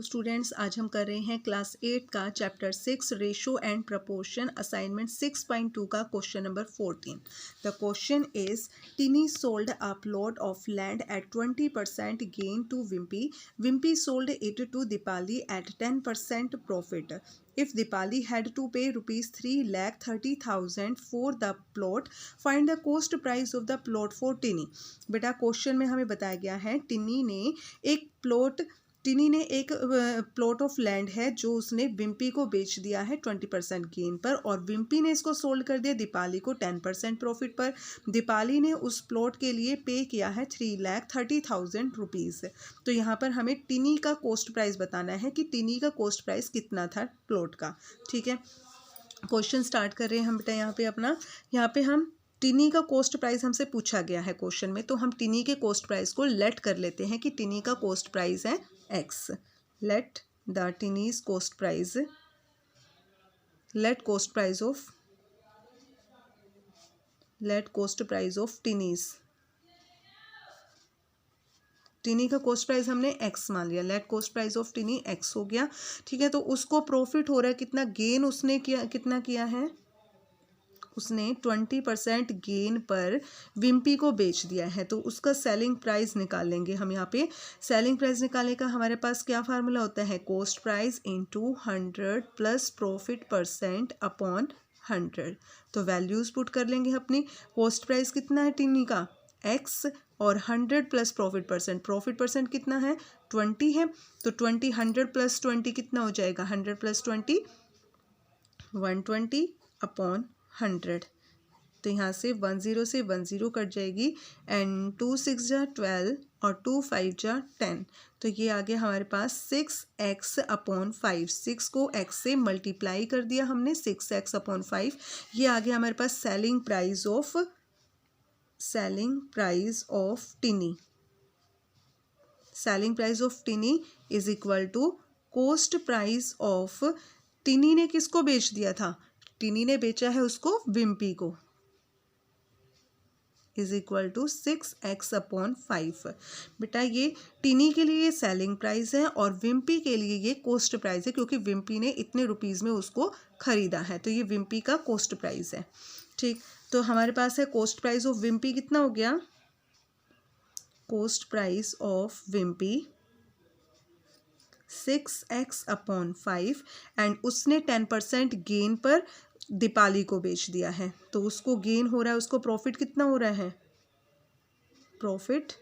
Hello students, आज हम कर रहे हैं क्लास 8 का chapter 6 ratio and proportion assignment 6.2 का question number 14। The question is Tiny sold a plot of land at 20% gain to Vimpi. Vimpi sold it to Dipali at 10% profit. If Dipali had to pay rupees 3,30,000 for the plot, find the cost price of the plot for Tini. बेटा question में हमें बताया गया है टिनी ने एक plot of land है जो उसने विम्पी को बेच दिया है 20% गेन पर, और विम्पी ने इसको सोल्ड कर दिया दीपाली को 10% प्रॉफिट पर. दीपाली ने उस प्लॉट के लिए पे किया है 3,30,000 रुपीज़. तो यहाँ पर हमें टिनी का कॉस्ट प्राइस बताना है कि टिनी का कॉस्ट प्राइस कितना था प्लॉट का. ठीक है, क्वेश्चन स्टार्ट कर रहे हैं हम बेटा. यहाँ पे हम टिनी का कॉस्ट प्राइस हमसे पूछा गया है क्वेश्चन में, तो हम टिनी के कॉस्ट प्राइस को लेट कर लेते हैं कि टिनी का कॉस्ट प्राइस है x. Let the Tini's cost price, let cost price of Tini's. Tini का कॉस्ट प्राइस हमने एक्स मान लिया. Let cost price of Tini x हो गया. ठीक है, तो उसको प्रॉफिट हो रहा है कितना, गेन उसने कितना किया है, उसने 20% गेन पर विम्पी को बेच दिया है. तो उसका सेलिंग प्राइस निकालेंगे हम. यहाँ पे सेलिंग प्राइस निकालने का हमारे पास क्या फार्मूला होता है, cost price into 100 plus profit percent upon 100. तो वैल्यूज़ पुट कर लेंगे अपनी. कॉस्ट प्राइस कितना है टिनी का एक्स, और 100 प्लस प्रॉफिट परसेंट कितना है 20 है. तो 20 100 प्लस 20 कितना हो जाएगा, 100 प्लस 20 120 अपॉन 100. तो यहाँ से 10 से 10 कट जाएगी, एंड 2 6 जा 12 और 2 5 जा 10. तो ये आ गया हमारे पास 6x अपॉन 5. 6 को x से मल्टीप्लाई कर दिया हमने, 6x अपॉन 5. ये आ गया हमारे पास selling price of Tini. Selling price of टिनी is equal to cost price of, Tini ने किसको बेच दिया था, टिनी ने बेचा है उसको विम्पी को, is equal to 6x upon 5. बेटा ये टिनी के लिए सेलिंग प्राइस है और विम्पी के लिए ये कॉस्ट प्राइस है, क्योंकि विम्पी ने इतने रुपीज़ में उसको खरीदा है. तो ये विम्पी का कॉस्ट प्राइस है. ठीक, तो हमारे पास है कॉस्ट प्राइस ऑफ विम्पी कितना हो गया, cost price of Wimpy 6x upon 5, and उसने 10% गेन पर दीपाली को बेच दिया है. तो उसको गेन हो रहा है, उसको प्रॉफिट कितना हो रहा है, प्रॉफिट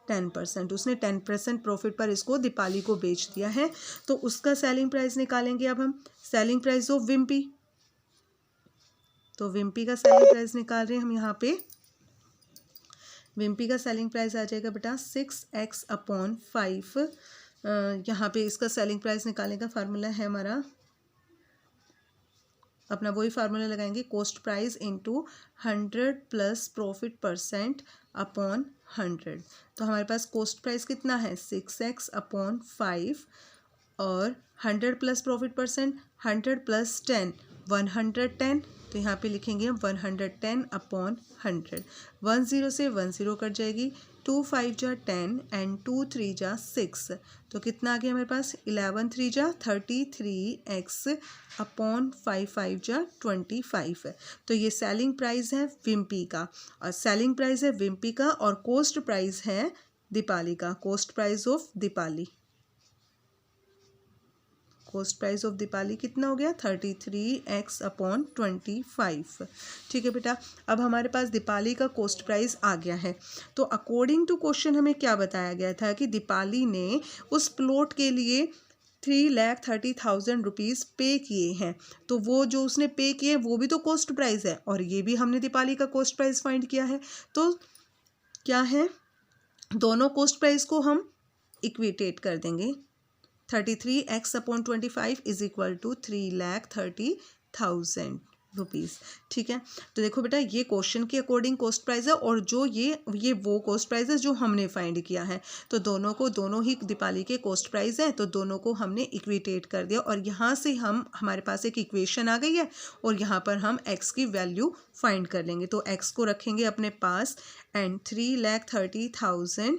10%. उसने 10% प्रॉफिट पर इसको दीपाली को बेच दिया है. तो उसका सेलिंग प्राइस निकालेंगे अब हम. सेलिंग प्राइस ऑफ विम्पी, तो विम्पी का सेलिंग प्राइस निकाल रहे हैं हम. यहाँ पे विम्पी का सेलिंग प्राइस आ जाएगा बेटा 6x अपॉन 5. यहाँ पे इसका सेलिंग प्राइस निकालने का फार्मूला है हमारा, अपना वही फार्मूला लगाएंगे, cost price into 100 plus profit percent upon 100. तो हमारे पास कॉस्ट प्राइस कितना है 6x अपॉन 5, और 100 प्लस प्रॉफिट परसेंट 100 प्लस 10 110. तो यहाँ पे लिखेंगे हम 110 अपॉन 100. 10 से 10 कट जाएगी, 2 5 जा 10 एंड 2 3 जा 6. तो कितना आ गया हमारे पास, 11 3 जा 33x अपॉन 5 5 जा 25. तो ये सेलिंग प्राइस है विम्पी का, और सेलिंग प्राइस है विम्पी का, और कॉस्ट प्राइस है दीपाली का. Cost price of Deepali, cost price of Deepali कितना हो गया 33x अपॉन 25. ठीक है बेटा, अब हमारे पास दीपाली का कॉस्ट प्राइस आ गया है. तो अकॉर्डिंग टू क्वेश्चन हमें क्या बताया गया था कि दीपाली ने उस प्लॉट के लिए 3,30,000 रुपीज़ पे किए हैं. तो वो जो उसने पे किए वो भी तो कॉस्ट प्राइस है, और ये भी हमने दीपाली का कॉस्ट प्राइस फाइंड किया है. तो क्या है, दोनों कॉस्ट प्राइस को हम इक्विटेट कर देंगे. 33x upon 25 is equal to 3,30,000 rupees. ठीक है, तो देखो बेटा ये क्वेश्चन के अकॉर्डिंग कॉस्ट प्राइस है, और जो ये वो कॉस्ट प्राइस है जो हमने फाइंड किया है. तो दोनों ही दीपाली के कॉस्ट प्राइस है, तो दोनों को हमने इक्विटेट कर दिया, और यहाँ से हमारे पास एक इक्वेशन आ गई है, और यहाँ पर हम x की वैल्यू फाइंड कर लेंगे. तो x को रखेंगे अपने पास, एंड 3,30,000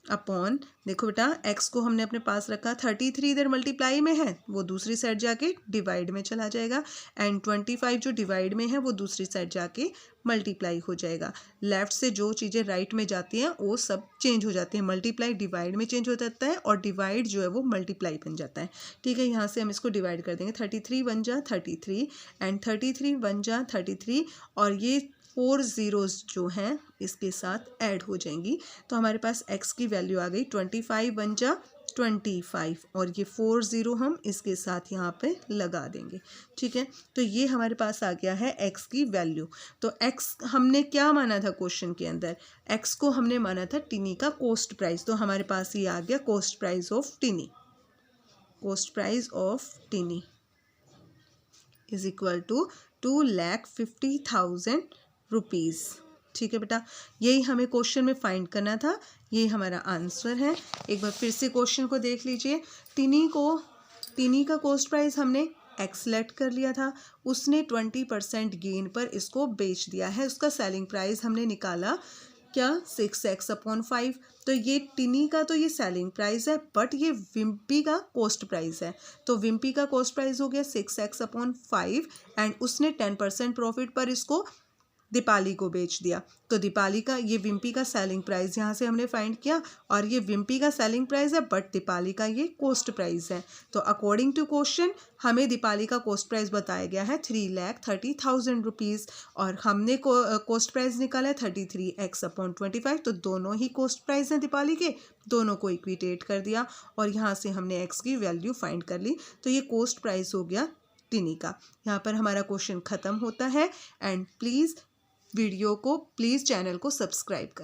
अपॉन, देखो बेटा x को हमने अपने पास रखा, 33 इधर मल्टीप्लाई में है वो दूसरी साइड जाके डिवाइड में चला जाएगा, एंड 25 जो डिवाइड में है वो दूसरी साइड जाके मल्टीप्लाई हो जाएगा। लेफ्ट से जो चीज़ें राइट में जाती हैं वो सब चेंज हो जाती हैं, मल्टीप्लाई डिवाइड में चेंज हो जाता है और डिवाइड जो है वो मल्टीप्लाई बन जाता है। ठीक है, यहाँ से हम इसको डिवाइड कर देंगे, 33 1 जा 33 एंड 33 1 जा 33 और ये 4 ज़ीरोज़ जो हैं इसके साथ ऐड हो जाएंगी, तो हमारे पास x की वैल्यू आ गई 25 1 जा 25 और ये 4 ज़ीरो हम इसके साथ यहाँ पे लगा देंगे। ठीक है, तो ये हमारे पास आ गया है x की वैल्यू। तो x हमने क्या माना था क्वेश्चन के अंदर, x को हमने माना था टिनी का कॉस्ट प्राइस, तो हमारे पास ये आ गया cost price of Tiny. Cost price of टिनी is equal to 2,50,000 rupees. ठीक है बेटा, यही हमें क्वेश्चन में फाइंड करना था, ये हमारा आंसर है। एक बार फिर से क्वेश्चन को देख लीजिए। टिनी का कॉस्ट प्राइस हमने x सेलेक्ट कर लिया था, उसने 20% गेन पर इसको बेच दिया है, उसका सेलिंग प्राइस हमने निकाला क्या 6x/5। तो ये टिनी का तो ये सेलिंग प्राइस है, बट ये विम्पी का कॉस्ट प्राइस है, तो विम्पी का कॉस्ट प्राइस हो गया 6x/5 एंड उसने 10% प्रॉफिट पर इसको दीपाली को बेच दिया। तो दीपाली का, ये विम्पी का सेलिंग प्राइस यहाँ से हमने फाइंड किया और ये विम्पी का सेलिंग प्राइस है बट दीपाली का ये कॉस्ट प्राइस है। तो अकॉर्डिंग टू क्वेश्चन हमें दीपाली का कॉस्ट प्राइस बताया गया है 3,30,000 रुपीज़ और हमने कॉस्ट प्राइस निकाला है 33x/25। तो दोनों ही कॉस्ट प्राइस हैं दीपाली के, दोनों को इक्विटेट कर दिया और यहाँ से हमने x की वैल्यू फाइंड कर ली। तो ये कॉस्ट प्राइस हो गया टिनी का। यहाँ पर हमारा क्वेश्चन ख़त्म होता है। एंड प्लीज़ चैनल को सब्सक्राइब करें।